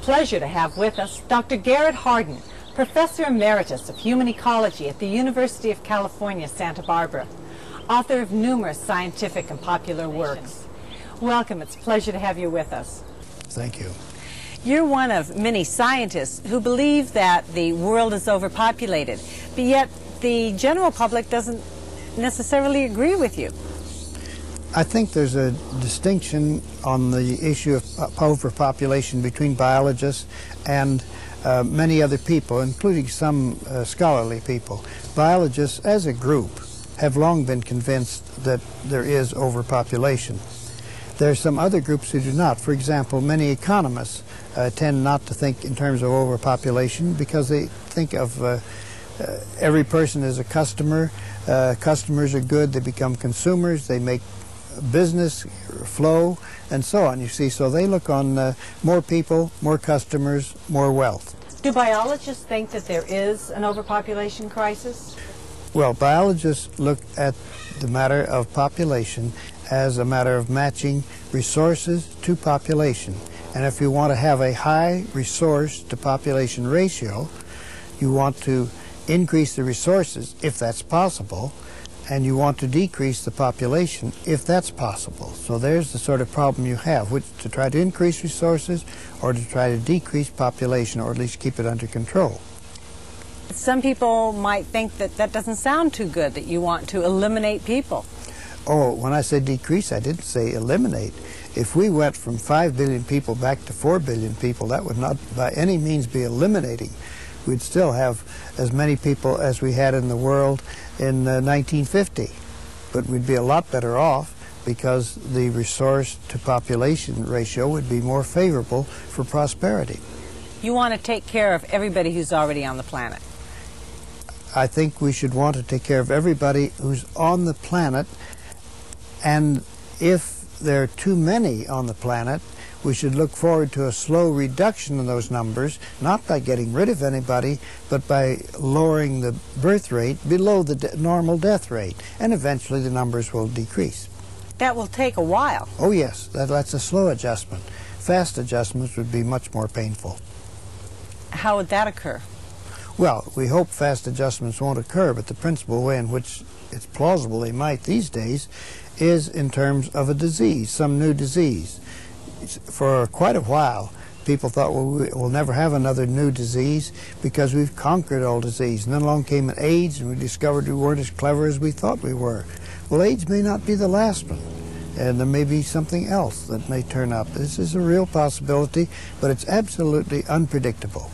pleasure to have with us Dr. Garrett Hardin, Professor Emeritus of Human Ecology at the University of California, Santa Barbara, author of numerous scientific and popular works. Welcome. It's a pleasure to have you with us. Thank you. You're one of many scientists who believe that the world is overpopulated, but yet the general public doesn't necessarily agree with you. I think there's a distinction on the issue of overpopulation between biologists and many other people, including some scholarly people. Biologists, as a group, have long been convinced that there is overpopulation. There are some other groups who do not. For example, many economists tend not to think in terms of overpopulation because they think of every person as a customer. Customers are good, they become consumers, they make business flow, and so on, you see. So they look on more people, more customers, more wealth. Do biologists think that there is an overpopulation crisis? Well, biologists look at the matter of population as a matter of matching resources to population. And if you want to have a high resource to population ratio, you want to increase the resources if that's possible, and you want to decrease the population if that's possible. So there's the sort of problem you have, which to try to increase resources or to try to decrease population, or at least keep it under control. Some people might think that that doesn't sound too good, that you want to eliminate people. Oh, when I said decrease, I didn't say eliminate. If we went from 5 billion people back to 4 billion people, that would not by any means be eliminating. We'd still have as many people as we had in the world in 1950. But we'd be a lot better off because the resource to population ratio would be more favorable for prosperity. You want to take care of everybody who's already on the planet. I think we should want to take care of everybody who's on the planet, and if there are too many on the planet, we should look forward to a slow reduction in those numbers, not by getting rid of anybody, but by lowering the birth rate below the normal death rate, and eventually the numbers will decrease. That will take a while. Oh yes, that's a slow adjustment. Fast adjustments would be much more painful. How would that occur? Well, we hope fast adjustments won't occur, but the principal way in which it's plausible they might these days is in terms of a disease, some new disease. For quite a while, people thought, well, we'll never have another new disease because we've conquered all disease. And then along came AIDS, and we discovered we weren't as clever as we thought we were. Well, AIDS may not be the last one, and there may be something else that may turn up. This is a real possibility, but it's absolutely unpredictable.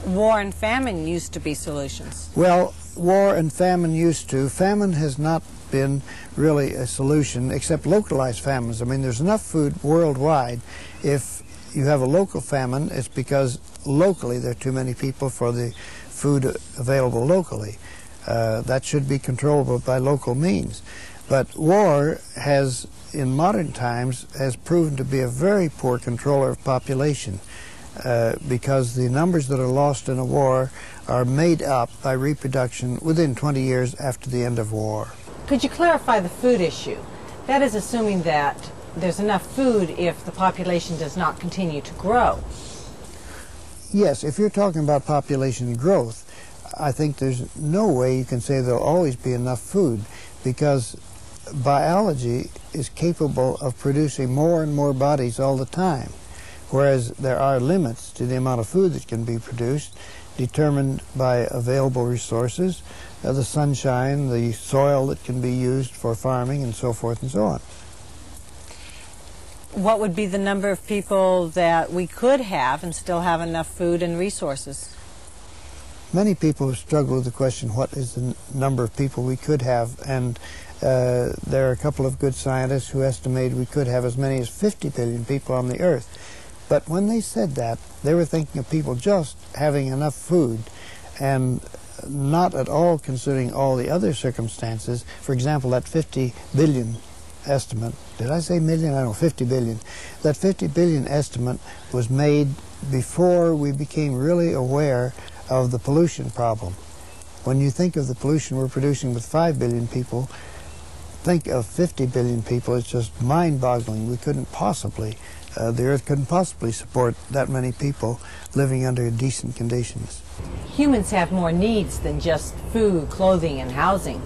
War and famine used to be solutions. Well, war and famine used to. Famine has not been really a solution, except localized famines. I mean, there's enough food worldwide. If you have a local famine, it's because locally there are too many people for the food available locally. That should be controllable by local means. But war has, in modern times, has proven to be a very poor controller of population. Because the numbers that are lost in a war are made up by reproduction within 20 years after the end of war. Could you clarify the food issue? That is assuming that there's enough food if the population does not continue to grow. Yes, if you're talking about population growth, I think there's no way you can say there'll always be enough food, because biology is capable of producing more and more bodies all the time. Whereas there are limits to the amount of food that can be produced, determined by available resources, the sunshine, the soil that can be used for farming, and so forth and so on. What would be the number of people that we could have and still have enough food and resources? Many people struggle with the question, what is the number of people we could have? And there are a couple of good scientists who estimate we could have as many as 50 billion people on the Earth. But when they said that, they were thinking of people just having enough food and not at all considering all the other circumstances. For example, that 50 billion estimate, did I say million? I don't know, 50 billion. That 50 billion estimate was made before we became really aware of the pollution problem. When you think of the pollution we're producing with 5 billion people, think of 50 billion people, it's just mind-boggling. We couldn't possibly the earth couldn't possibly support that many people living under decent conditions. Humans have more needs than just food, clothing, and housing.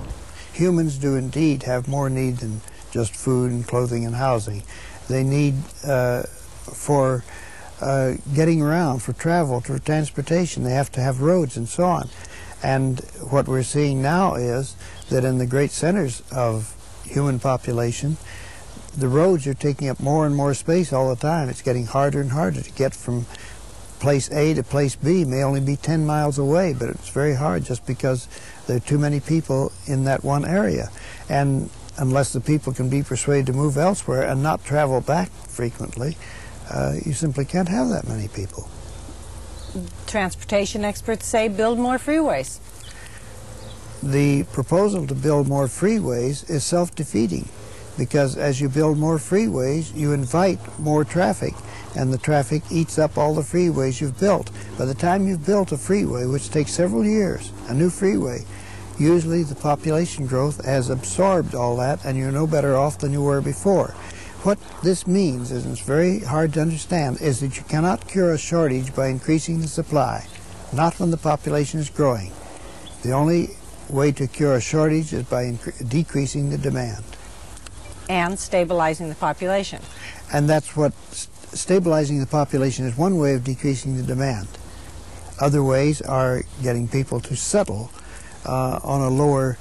Humans do indeed have more need than just food and clothing and housing. They need for getting around, for travel, for transportation. They have to have roads and so on. And what we're seeing now is that in the great centers of human population, the roads are taking up more and more space all the time. It's getting harder and harder to get from place A to place B. It may only be 10 miles away, but it's very hard just because there are too many people in that one area. And unless the people can be persuaded to move elsewhere and not travel back frequently, you simply can't have that many people. Transportation experts say build more freeways. The proposal to build more freeways is self-defeating, because as you build more freeways, you invite more traffic, and the traffic eats up all the freeways you've built. By the time you've built a freeway, which takes several years, a new freeway, usually the population growth has absorbed all that, and you're no better off than you were before. What this means, and it's very hard to understand, is that you cannot cure a shortage by increasing the supply, not when the population is growing. The only way to cure a shortage is by decreasing the demand. And stabilizing the population. And that's what stabilizing the population is one way of decreasing the demand. Other ways are getting people to settle on a lower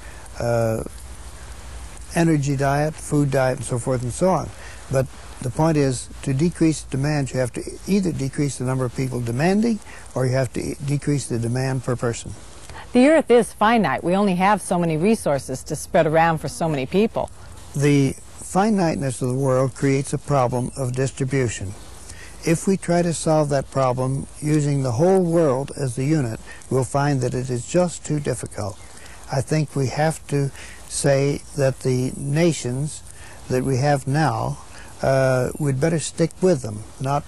energy diet, food diet, and so forth and so on. But the point is, to decrease demand, you have to either decrease the number of people demanding, or you have to decrease the demand per person. The earth is finite. We only have so many resources to spread around for so many people. The finiteness of the world creates a problem of distribution. If we try to solve that problem using the whole world as the unit, we'll find that it is just too difficult. I think we have to say that the nations that we have now, we'd better stick with them, not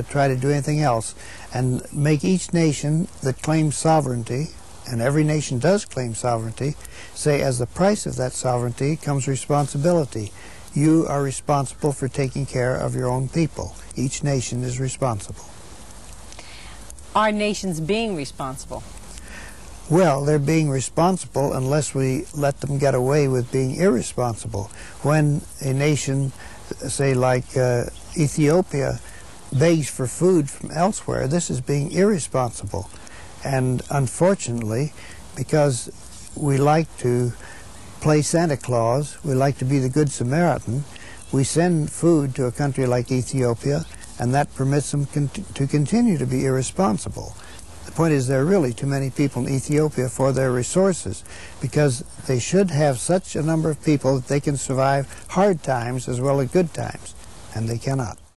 try to do anything else, and make each nation that claims sovereignty, and every nation does claim sovereignty, say as the price of that sovereignty comes responsibility. You are responsible for taking care of your own people. Each nation is responsible. Are nations being responsible? Well, they're being responsible unless we let them get away with being irresponsible. When a nation, say like Ethiopia, begs for food from elsewhere, this is being irresponsible. And unfortunately, because we like to play Santa Claus, we like to be the Good Samaritan, we send food to a country like Ethiopia, and that permits them to continue to be irresponsible. The point is, there are really too many people in Ethiopia for their resources, because they should have such a number of people that they can survive hard times as well as good times, and they cannot.